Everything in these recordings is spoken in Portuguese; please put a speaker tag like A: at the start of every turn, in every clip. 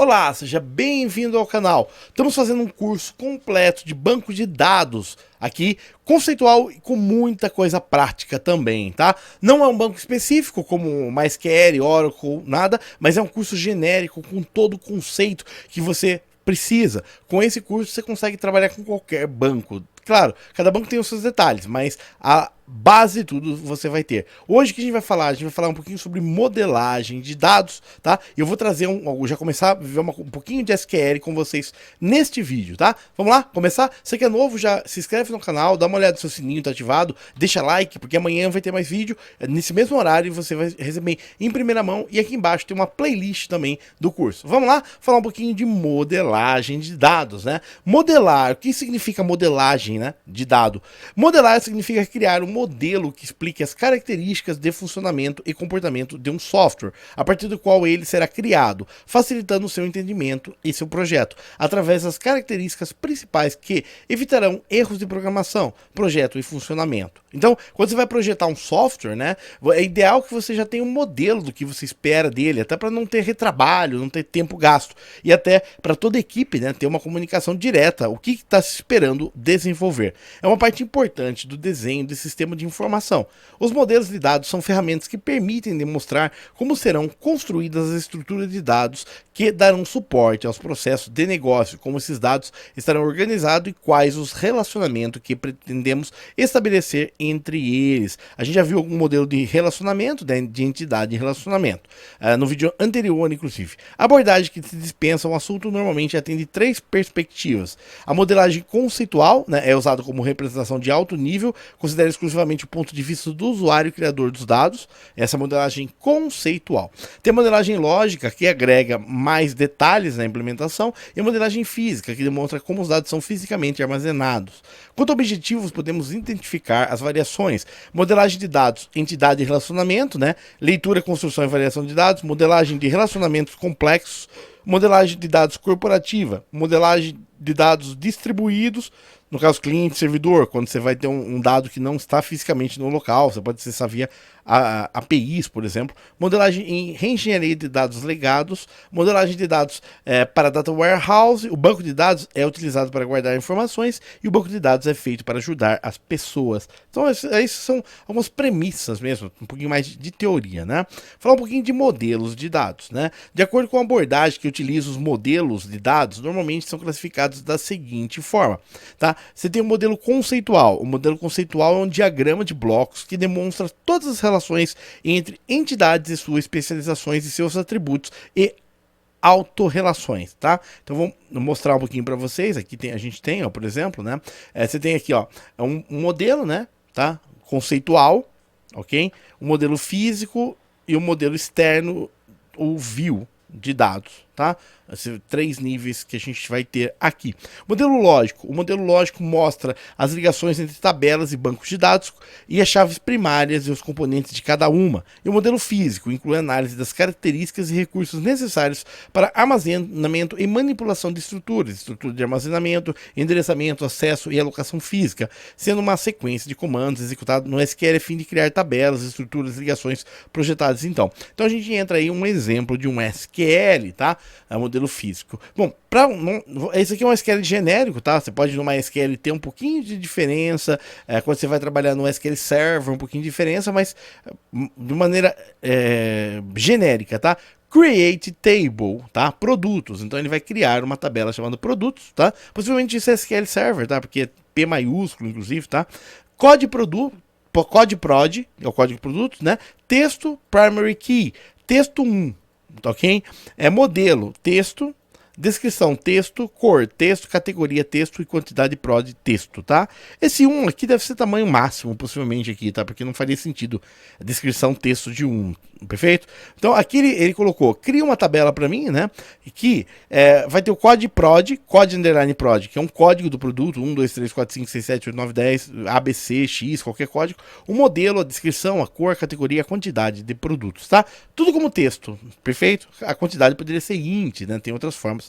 A: Olá, seja bem-vindo ao canal. Estamos fazendo um curso completo de banco de dados aqui, conceitual e com muita coisa prática também, tá? Não é um banco específico como MySQL, Oracle, nada, mas é um curso genérico com todo o conceito que você precisa. Com esse curso você consegue trabalhar com qualquer banco. Claro, cada banco tem os seus detalhes, mas a base de tudo você vai ter. Hoje o que a gente vai falar? A gente vai falar um pouquinho sobre modelagem de dados, tá? E eu vou trazer já começar a ver um pouquinho de SQL com vocês neste vídeo, tá? Vamos lá? Começar? Você que é novo, já se inscreve no canal, dá uma olhada no seu sininho, tá ativado, deixa like, porque amanhã vai ter mais vídeo, nesse mesmo horário você vai receber em primeira mão, e aqui embaixo tem uma playlist também do curso. Vamos lá? Falar um pouquinho de modelagem de dados, né? Modelar, o que significa modelagem, né, de dado? Modelar significa criar um modelo que explique as características de funcionamento e comportamento de um software, a partir do qual ele será criado, facilitando o seu entendimento e seu projeto, através das características principais que evitarão erros de programação, projeto e funcionamento. Então, quando você vai projetar um software, né, é ideal que você já tenha um modelo do que você espera dele, até para não ter retrabalho, não ter tempo gasto, e até para toda a equipe, né, ter uma comunicação direta, o que está se esperando desenvolver. É uma parte importante do desenho de sistema de informação. Os modelos de dados são ferramentas que permitem demonstrar como serão construídas as estruturas de dados que darão suporte aos processos de negócio, como esses dados estarão organizados e quais os relacionamentos que pretendemos estabelecer entre eles. A gente já viu algum modelo de relacionamento, né, de entidade e relacionamento, no vídeo anterior, inclusive. A abordagem que se dispensa um assunto normalmente atende três perspectivas. A modelagem conceitual, né, é usada como representação de alto nível, considera exclusivamente o ponto de vista do usuário e criador dos dados. Essa é a modelagem conceitual. Tem a modelagem lógica, que agrega mais detalhes na implementação, e a modelagem física, que demonstra como os dados são fisicamente armazenados. Quanto a objetivos, podemos identificar as variações: modelagem de dados, entidade e relacionamento, né? Leitura, construção e variação de dados, modelagem de relacionamentos complexos, modelagem de dados corporativa, modelagem de dados distribuídos, no caso cliente servidor, quando você vai ter um dado que não está fisicamente no local, você pode acessar via APIs, por exemplo, modelagem em reengenharia de dados legados, modelagem de dados para data warehouse. O banco de dados é utilizado para guardar informações e o banco de dados é feito para ajudar as pessoas. Então essas são algumas premissas mesmo, um pouquinho mais de teoria, né? Falar um pouquinho de modelos de dados, né? De acordo com a abordagem que utiliza os modelos de dados, normalmente são classificados da seguinte forma, tá? Você tem o modelo conceitual. O modelo conceitual é um diagrama de blocos que demonstra todas as relações entre entidades e suas especializações e seus atributos e autorrelações, tá? Então vou mostrar um pouquinho para vocês. Aqui a gente tem, ó, por exemplo, né? Você tem aqui, ó, um modelo, né? Tá? Conceitual, ok? Um modelo físico e um modelo externo, ou view, de dados, tá? Três níveis que a gente vai ter aqui. Modelo lógico. O modelo lógico mostra as ligações entre tabelas e bancos de dados e as chaves primárias e os componentes de cada uma. E o modelo físico inclui a análise das características e recursos necessários para armazenamento e manipulação de estruturas, estrutura de armazenamento, endereçamento, acesso e alocação física, sendo uma sequência de comandos executada no SQL a fim de criar tabelas, estruturas e ligações projetadas. Então a gente entra aí um exemplo de um SQL, tá? É modelo físico. Bom, esse aqui é um SQL genérico, tá? Você pode no MySQL ter um pouquinho de diferença, quando você vai trabalhar no SQL Server, um pouquinho de diferença, mas de maneira genérica, tá? Create Table, tá? Produtos. Então ele vai criar uma tabela chamada produtos, tá? Possivelmente isso é SQL Server, tá? Porque é P maiúsculo, inclusive, tá? Code prod, é o código de produtos, né? Texto, primary key. Texto 1, ok? Modelo, texto. Descrição, texto, cor, texto, categoria, texto e quantidade prod, texto, tá? Esse 1 aqui deve ser tamanho máximo, possivelmente aqui, tá? Porque não faria sentido a descrição, texto de 1, perfeito? Então aqui ele colocou, cria uma tabela para mim, né? Que vai ter o código prod, código underline prod, que é um código do produto, 1, 2, 3, 4, 5, 6, 7, 8, 9, 10, ABC, X, qualquer código. O modelo, a descrição, a cor, a categoria, a quantidade de produtos, tá? Tudo como texto, perfeito? A quantidade poderia ser int, né? Tem outras formas.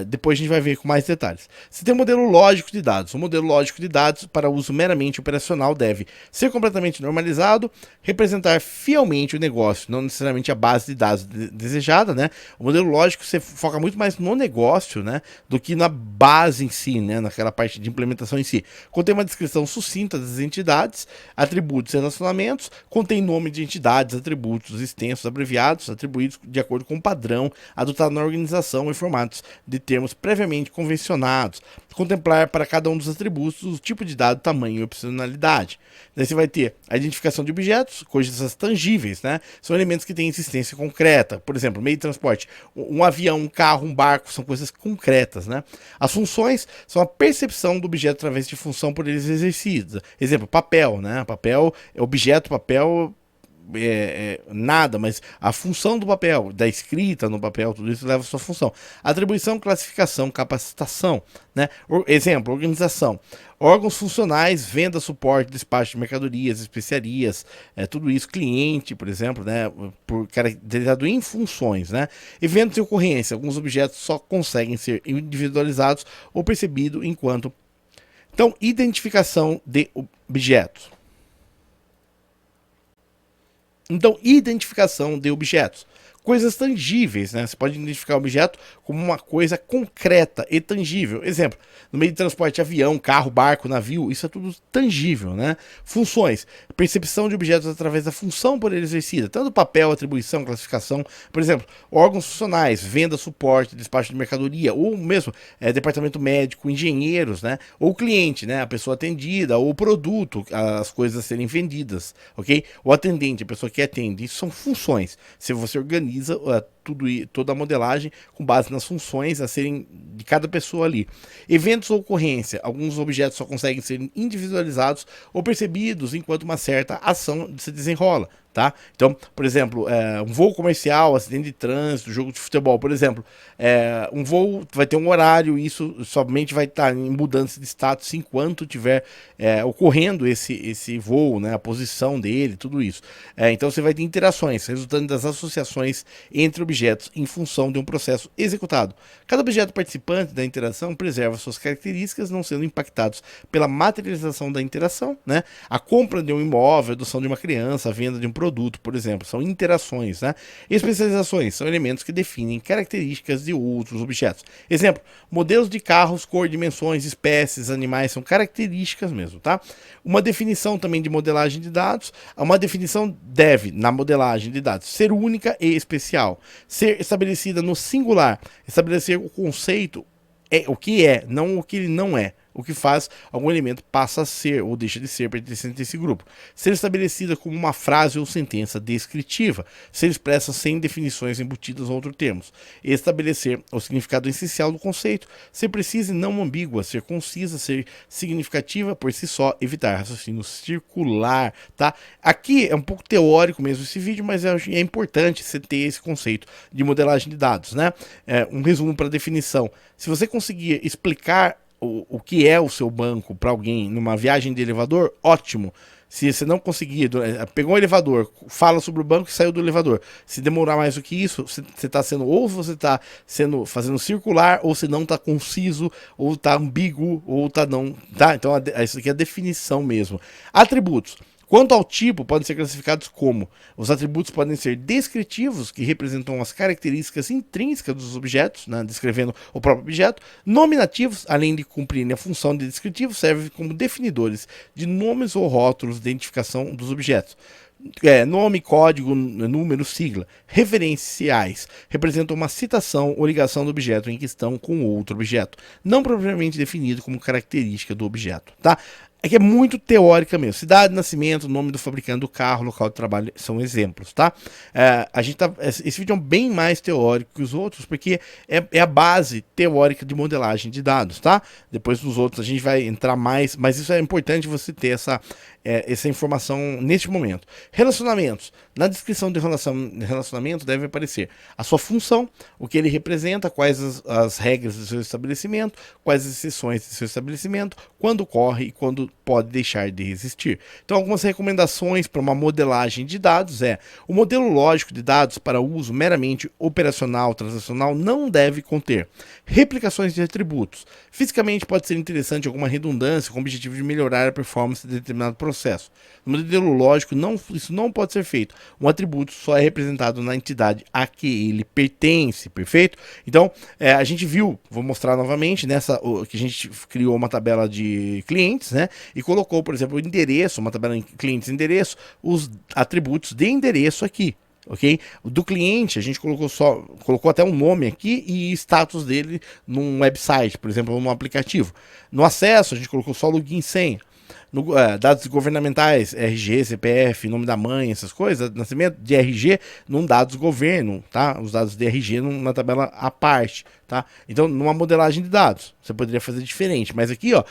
A: Depois a gente vai ver com mais detalhes. Você tem o modelo lógico de dados. O modelo lógico de dados, para uso meramente operacional, deve ser completamente normalizado, representar fielmente o negócio negócio, não necessariamente a base de dados desejada, né? O modelo lógico você foca muito mais no negócio, né, do que na base em si, né, naquela parte de implementação em si. Contém uma descrição sucinta das entidades, atributos e relacionamentos, contém nome de entidades, atributos extensos, abreviados, atribuídos de acordo com o padrão adotado na organização e formatos de termos previamente convencionados, contemplar para cada um dos atributos o tipo de dado, tamanho e opcionalidade. Daí você vai ter a identificação de objetos, coisas tangíveis, né? São elementos que têm existência concreta. Por exemplo, meio de transporte, um avião, um carro, um barco, são coisas concretas, né? As funções são a percepção do objeto através de função por eles exercida. Exemplo, papel, né? Papel é objeto, papel nada, mas a função do papel, da escrita no papel, tudo isso leva a sua função. Atribuição, classificação, capacitação, né? Exemplo, organização. Órgãos funcionais, venda, suporte, despacho de mercadorias, especiarias, tudo isso, cliente, por exemplo, né? Por caracterizado em funções, né? Eventos e ocorrência. Alguns objetos só conseguem ser individualizados ou percebidos enquanto. Então, identificação de objetos. Então, identificação de objetos. Coisas tangíveis, né? Você pode identificar o objeto como uma coisa concreta e tangível. Exemplo, no meio de transporte, avião, carro, barco, navio, isso é tudo tangível, né? Funções, percepção de objetos através da função por ele exercida, tanto papel, atribuição, classificação, por exemplo, órgãos funcionais, venda, suporte, despacho de mercadoria, ou mesmo departamento médico, engenheiros, né? Ou cliente, né? A pessoa atendida, ou o produto, as coisas a serem vendidas, ok? O atendente, a pessoa que atende, isso são funções. Se você organiza toda a modelagem com base nas funções a serem de cada pessoa ali. Eventos ou ocorrência. Alguns objetos só conseguem ser individualizados ou percebidos enquanto uma certa ação se desenrola. Tá? Então, por exemplo, um voo comercial, acidente de trânsito, jogo de futebol, por exemplo, um voo vai ter um horário e isso somente vai estar em mudança de status enquanto tiver ocorrendo esse voo, né, a posição dele, tudo isso. Então você vai ter interações resultando das associações entre objetos em função de um processo executado. Cada objeto participante da interação preserva suas características, não sendo impactados pela materialização da interação, né? A compra de um imóvel, a adoção de uma criança, a venda de um produto, por exemplo, são interações, né? Especializações são elementos que definem características de outros objetos. Exemplo, modelos de carros, cor, dimensões, espécies, animais, são características mesmo, tá? Uma definição também de modelagem de dados, uma definição deve, na modelagem de dados, ser única e especial, ser estabelecida no singular, estabelecer o conceito o que é, não o que ele não é. O que faz algum elemento passa a ser ou deixa de ser pertencente a esse grupo. Ser estabelecida como uma frase ou sentença descritiva. Ser expressa sem definições embutidas ou outros termos. Estabelecer o significado essencial do conceito. Ser precisa e não ambígua. Ser concisa, ser significativa por si só. Evitar raciocínio circular, tá? Aqui é um pouco teórico mesmo esse vídeo, mas é importante você ter esse conceito de modelagem de dados, né? Um resumo para definição. Se você conseguir explicar o que é o seu banco para alguém numa viagem de elevador, ótimo. Se você não conseguir, pegou um elevador, fala sobre o banco e saiu do elevador. Se demorar mais do que isso, você está sendo, ou você está fazendo circular, ou se não está conciso, ou está ambíguo, ou está não. Tá? Então, isso aqui é a definição mesmo. Atributos. Quanto ao tipo, podem ser classificados como: os atributos podem ser descritivos, que representam as características intrínsecas dos objetos, né, descrevendo o próprio objeto. Nominativos, além de cumprirem a função de descritivo, servem como definidores de nomes ou rótulos de identificação dos objetos. Nome, código, número, sigla. Referenciais representam uma citação ou ligação do objeto em questão com outro objeto, não propriamente definido como característica do objeto, tá? É que é muito teórica mesmo. Cidade, nascimento, nome do fabricante do carro, local de trabalho são exemplos, tá? Esse vídeo é bem mais teórico que os outros, porque é a base teórica de modelagem de dados, tá? Depois dos outros a gente vai entrar mais, mas isso é importante você ter essa informação neste momento. Relacionamentos. Na descrição de relacionamento deve aparecer a sua função, o que ele representa, quais as regras do seu estabelecimento, quais as exceções do seu estabelecimento, quando ocorre e quando pode deixar de existir. Então, algumas recomendações para uma modelagem de dados o modelo lógico de dados para uso meramente operacional, transacional, não deve conter replicações de atributos. Fisicamente pode ser interessante alguma redundância com o objetivo de melhorar a performance de determinado processo. No modelo lógico, isso não pode ser feito. Um atributo só é representado na entidade a que ele pertence, perfeito? Então, a gente viu, vou mostrar novamente, que a gente criou uma tabela de clientes, né? E colocou, por exemplo, o endereço, uma tabela em clientes endereço, os atributos de endereço aqui. Ok? Do cliente a gente colocou até um nome aqui e status dele num website, por exemplo, num aplicativo. No acesso a gente colocou só login e senha. Dados governamentais, RG, CPF, nome da mãe, essas coisas, nascimento de RG num dados governo, tá? Os dados de RG numa tabela à parte, tá? Então, numa modelagem de dados, você poderia fazer diferente, mas aqui, ó,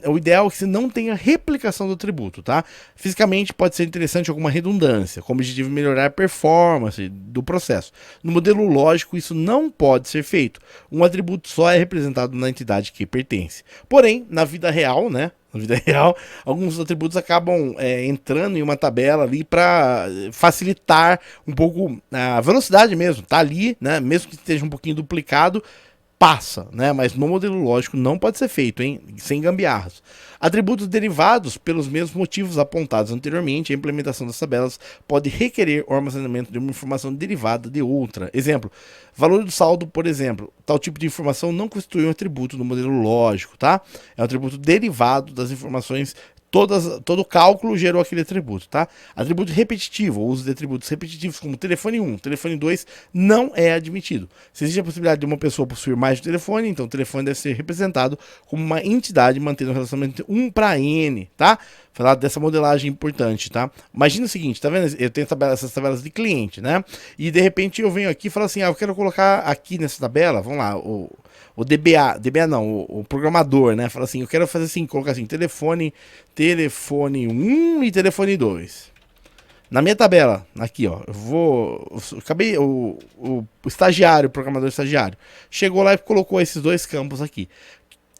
A: o ideal é que você não tenha replicação do atributo, tá? Fisicamente pode ser interessante alguma redundância, com o objetivo de melhorar a performance do processo. No modelo lógico, isso não pode ser feito. Um atributo só é representado na entidade que pertence. Porém, na vida real, né? Na vida real, alguns atributos acabam entrando em uma tabela ali para facilitar um pouco a velocidade mesmo. Tá ali, né? Mesmo que esteja um pouquinho duplicado, passa, né? Mas no modelo lógico não pode ser feito, hein? Sem gambiarras. Atributos derivados pelos mesmos motivos apontados anteriormente, a implementação das tabelas pode requerer o armazenamento de uma informação derivada de outra. Exemplo, valor do saldo, por exemplo. Tal tipo de informação não constitui um atributo no modelo lógico, tá? É um atributo derivado das informações. Todo cálculo gerou aquele atributo, tá? Atributo repetitivo, o uso de atributos repetitivos como telefone 1, telefone 2 não é admitido. Se existe a possibilidade de uma pessoa possuir mais de telefone, então o telefone deve ser representado como uma entidade mantendo o relacionamento 1 para N, tá? Falar dessa modelagem importante, tá? Imagina o seguinte, tá vendo? Eu tenho essas tabelas de cliente, né? E de repente eu venho aqui e falo assim, eu quero colocar aqui nessa tabela, vamos lá, o DBA não, o programador, né? Fala assim, eu quero fazer assim, colocar assim, telefone 1 e telefone 2. Na minha tabela, aqui ó, acabei, o estagiário, o programador estagiário, chegou lá e colocou esses dois campos aqui.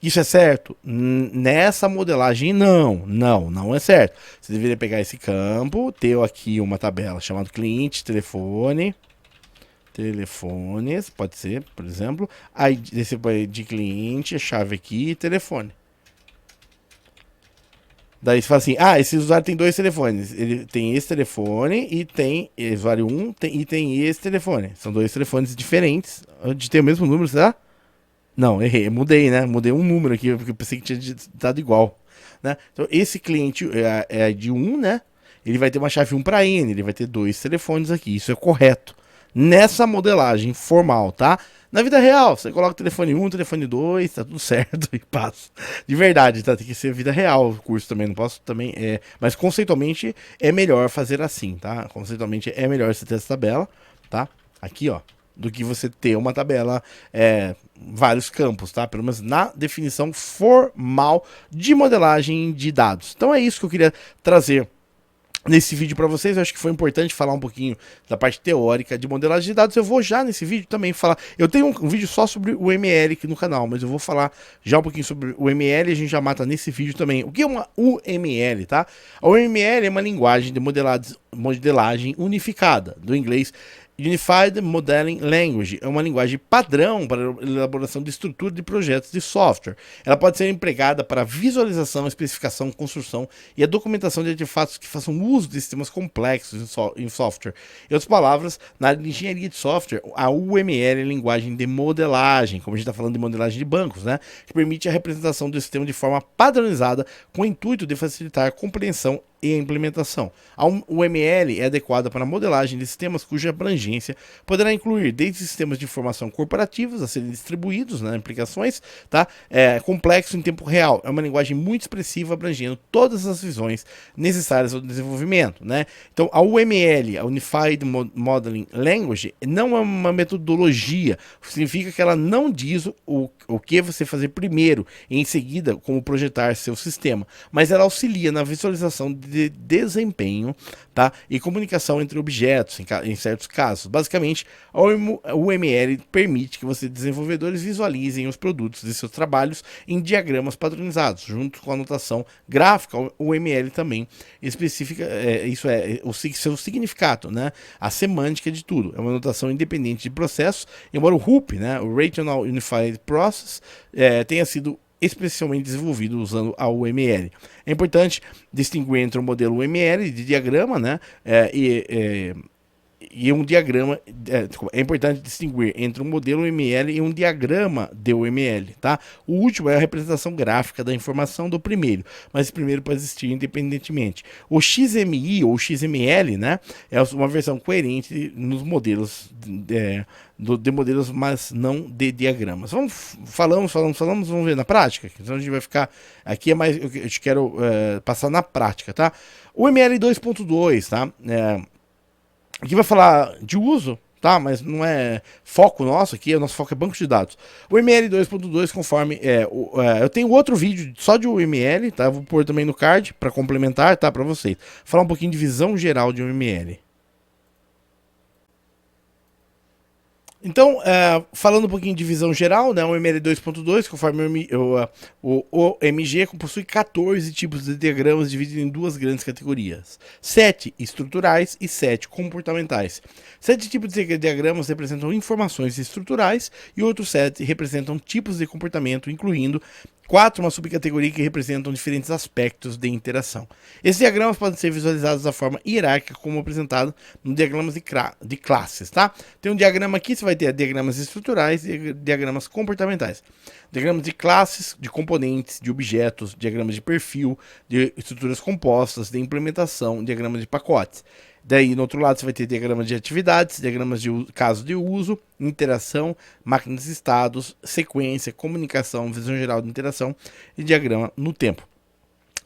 A: Isso é certo? Nessa modelagem, não é certo. Você deveria pegar esse campo, ter aqui uma tabela chamada cliente, telefones, pode ser, por exemplo, aí desse de cliente, a chave aqui, telefone. Daí você fala assim, esse usuário tem dois telefones, ele tem esse telefone e tem usuário 1 e tem esse telefone. São dois telefones diferentes, de ter o mesmo número, será? Não, errei, mudei, né? Mudei um número aqui, porque eu pensei que tinha dado igual, né? Então, esse cliente é de 1, né? Ele vai ter uma chave 1 para N, ele vai ter dois telefones aqui, isso é correto. Nessa modelagem formal, tá? Na vida real, você coloca o telefone 1, telefone 2, tá tudo certo e passa. De verdade, tá? Tem que ser vida real o curso também, não posso também... Mas conceitualmente é melhor fazer assim, tá? Conceitualmente é melhor você ter essa tabela, tá? Aqui, ó. Do que você ter uma tabela, vários campos, tá? Pelo menos na definição formal de modelagem de dados. Então é isso que eu queria trazer nesse vídeo para vocês. Eu acho que foi importante falar um pouquinho da parte teórica de modelagem de dados. Eu vou já nesse vídeo também falar, eu tenho um vídeo só sobre o ML aqui no canal, mas eu vou falar já um pouquinho sobre o ML e a gente já mata nesse vídeo também. O que é uma UML, tá? A UML é uma linguagem de modelagem unificada, do inglês Unified Modeling Language, é uma linguagem padrão para a elaboração de estrutura de projetos de software. Ela pode ser empregada para visualização, especificação, construção e a documentação de artefatos que façam uso de sistemas complexos em software. Em outras palavras, na área de engenharia de software, a UML é a linguagem de modelagem, como a gente está falando de modelagem de bancos, né? Que permite a representação do sistema de forma padronizada com o intuito de facilitar a compreensão e a implementação. A UML é adequada para a modelagem de sistemas cuja abrangência poderá incluir desde sistemas de informação corporativos a serem distribuídos, né, aplicações, tá? Complexo em tempo real. É uma linguagem muito expressiva, abrangendo todas as visões necessárias ao desenvolvimento, né? Então, a UML, a Unified Modeling Language, não é uma metodologia. Significa que ela não diz o que você fazer primeiro e em seguida como projetar seu sistema, mas ela auxilia na visualização de de desempenho, tá? E comunicação entre objetos, em certos casos. Basicamente, o UML permite que você, desenvolvedores, visualizem os produtos de seus trabalhos em diagramas padronizados, junto com a notação gráfica. O UML também especifica, isso é, o seu significado, né? A semântica de tudo. É uma notação independente de processos, embora o RUP, né? O Rational Unified Process, tenha sido especialmente desenvolvido usando a UML. É importante distinguir entre o modelo UML de diagrama, né, e um diagrama. É importante distinguir entre um modelo UML e um diagrama de UML, tá? O último é a representação gráfica da informação do primeiro, mas o primeiro pode existir independentemente. O XMI ou XML, né, é uma versão coerente nos modelos de modelos, mas não de diagramas. Falamos, vamos ver na prática. Então a gente vai ficar aqui, eu quero passar na prática, tá? O ML 2.2, tá? Aqui vai falar de uso, tá? Mas não é foco nosso aqui, o nosso foco é banco de dados. O ML 2.2, conforme eu tenho outro vídeo só de UML, tá? Eu vou pôr também no card para complementar, tá? Para vocês. Falar um pouquinho de visão geral de UML. Então, falando um pouquinho de visão geral, né, o ML 2.2, conforme o OMG, possui 14 tipos de diagramas divididos em duas grandes categorias: 7 estruturais e 7 comportamentais. 7 tipos de diagramas representam informações estruturais e outros 7 representam tipos de comportamento, incluindo 4, uma subcategoria que representam diferentes aspectos de interação. Esses diagramas podem ser visualizados da forma hierárquica, como apresentado no diagramas de classes, tá? Tem um diagrama aqui, você vai ter diagramas estruturais e diagramas comportamentais. Diagramas de classes, de componentes, de objetos, diagramas de perfil, de estruturas compostas, de implementação, diagramas de pacotes. Daí, no outro lado, você vai ter diagramas de atividades, diagramas de caso de uso, interação, máquinas de estados, sequência, comunicação, visão geral de interação e diagrama no tempo.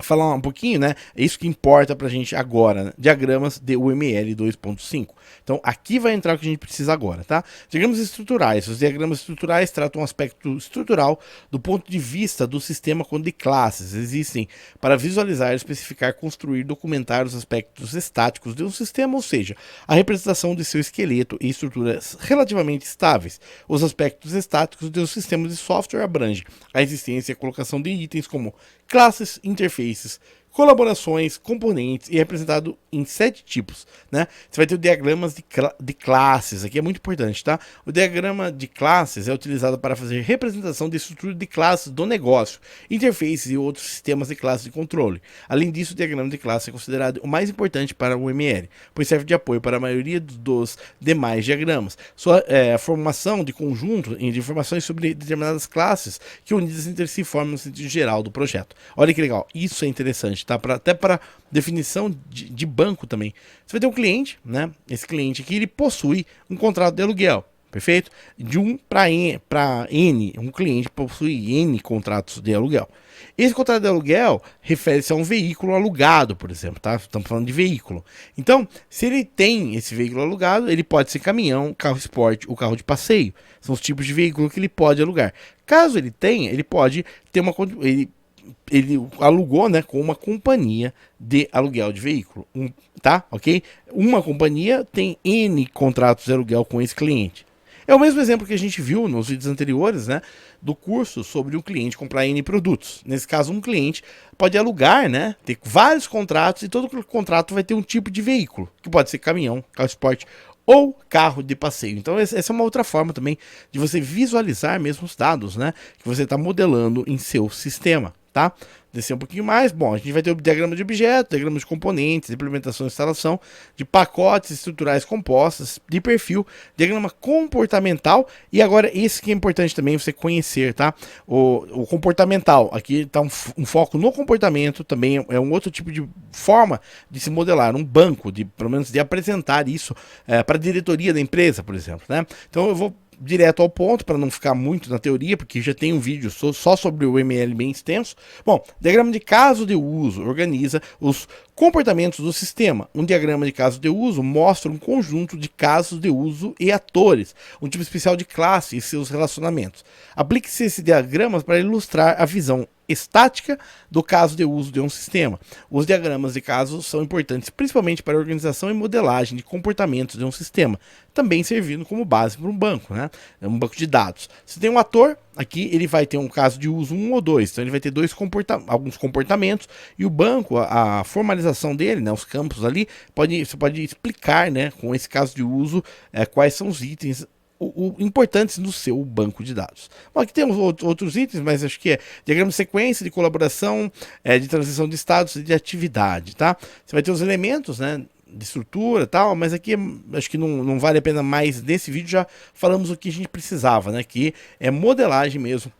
A: Falar um pouquinho, né? É isso que importa pra gente agora, né? Diagramas de UML 2.5. Então, aqui vai entrar o que a gente precisa agora, tá? Diagramas estruturais. Os diagramas estruturais tratam um aspecto estrutural do ponto de vista do sistema quando de classes. Existem para visualizar, especificar, construir, documentar os aspectos estáticos de um sistema, ou seja, a representação de seu esqueleto e estruturas relativamente estáveis. Os aspectos estáticos de um sistema de software abrange a existência e a colocação de itens como classes, interfaces, colaborações, componentes, e é representado em 7 tipos, né? Você vai ter o diagramas de classes, aqui é muito importante, tá? O diagrama de classes é utilizado para fazer representação de estrutura de classes do negócio, interfaces e outros sistemas de classe de controle. Além disso, o diagrama de classe é considerado o mais importante para o UML, pois serve de apoio para a maioria dos demais diagramas. Sua formação de conjunto de informações sobre determinadas classes que unidas entre si formam o sentido geral do projeto. Olha que legal, isso é interessante, tá? Até para definição de banco também. Você vai ter um cliente, né? Esse cliente aqui, ele possui um contrato de aluguel, perfeito? De 1 para N, um cliente possui N contratos de aluguel. Esse contrato de aluguel refere-se a um veículo alugado, por exemplo, tá? Estamos falando de veículo. Então, se ele tem esse veículo alugado, ele pode ser caminhão, carro esporte ou carro de passeio. São os tipos de veículo que ele pode alugar. Caso ele tenha, ele pode ter ele alugou, né, com uma companhia de aluguel de veículo, tá? Ok? Uma companhia tem N contratos de aluguel com esse cliente. É o mesmo exemplo que a gente viu nos vídeos anteriores, né, do curso sobre um cliente comprar N produtos. Nesse caso, um cliente pode alugar, né, ter vários contratos, e todo contrato vai ter um tipo de veículo, que pode ser caminhão, carro esporte ou carro de passeio. Então essa é uma outra forma também de você visualizar mesmo os dados, né, que você está modelando em seu sistema, tá? Descer um pouquinho mais, bom, a gente vai ter o diagrama de objeto, diagrama de componentes, de implementação e instalação, de pacotes estruturais compostas, de perfil, diagrama comportamental, e agora esse que é importante também você conhecer, tá? O comportamental, aqui está um foco no comportamento, também é um outro tipo de forma de se modelar, um banco, pelo menos de apresentar isso para a diretoria da empresa, por exemplo, né? Então eu vou direto ao ponto, para não ficar muito na teoria, porque já tem um vídeo só sobre o UML bem extenso. Bom, diagrama de caso de uso organiza os comportamentos do sistema. Um diagrama de caso de uso mostra um conjunto de casos de uso e atores, um tipo especial de classe e seus relacionamentos. Aplique-se esse diagrama para ilustrar a visão estática do caso de uso de um sistema. Os diagramas de casos são importantes principalmente para a organização e modelagem de comportamentos de um sistema, também servindo como base para um banco, né? Um banco de dados. Se tem um ator, aqui ele vai ter um caso de uso 1 ou 2, então ele vai ter alguns comportamentos, e o banco, a formalização dele, né, os campos ali, você pode explicar, né, com esse caso de uso, quais são os itens importantes no seu banco de dados. Bom, aqui temos outros itens, mas acho que é diagrama de sequência, de colaboração, de transição de estados e de atividade, tá? Você vai ter os elementos, né, de estrutura e tal, mas aqui acho que não vale a pena mais. Nesse vídeo já falamos o que a gente precisava, né, que é modelagem mesmo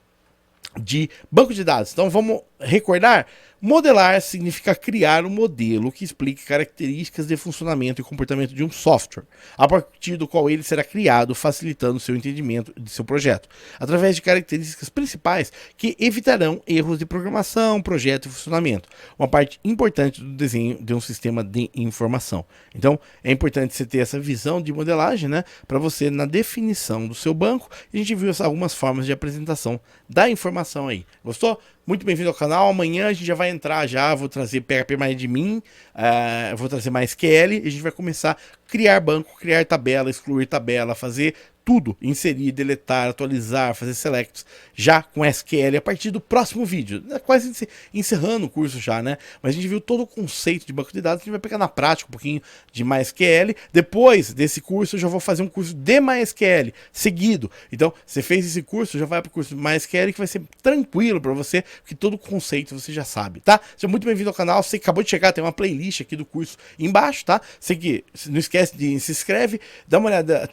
A: de banco de dados. Então vamos recordar. Modelar significa criar um modelo que explique características de funcionamento e comportamento de um software, a partir do qual ele será criado, facilitando o seu entendimento de seu projeto, através de características principais que evitarão erros de programação, projeto e funcionamento, uma parte importante do desenho de um sistema de informação. Então, é importante você ter essa visão de modelagem, né, para você na definição do seu banco. A gente viu algumas formas de apresentação da informação aí. Gostou? Muito bem-vindo ao canal. Amanhã a gente já vai entrar vou trazer PHP MyAdmin, vou trazer MySQL, e a gente vai começar a criar banco, criar tabela, excluir tabela, fazer tudo, inserir, deletar, atualizar, fazer selects, já com SQL a partir do próximo vídeo. Quase encerrando o curso já, né? Mas a gente viu todo o conceito de banco de dados, a gente vai pegar na prática um pouquinho de MySQL. Depois desse curso eu já vou fazer um curso de MySQL seguido. Então, você fez esse curso, já vai para o curso de MySQL, que vai ser tranquilo para você, porque todo o conceito você já sabe, tá? Seja muito bem-vindo ao canal. Você acabou de chegar, tem uma playlist aqui do curso embaixo, tá? Você que não esquece de se inscreve, dá uma olhada,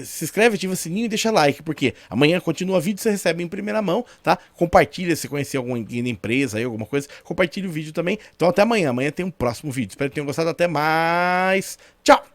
A: se inscreve, ativa o sininho e deixa like, porque amanhã continua vídeo, você recebe em primeira mão, tá? Compartilha, se conhecer alguém da empresa aí, alguma coisa, compartilha o vídeo também. Então até amanhã tem um próximo vídeo. Espero que tenham gostado, até mais. Tchau!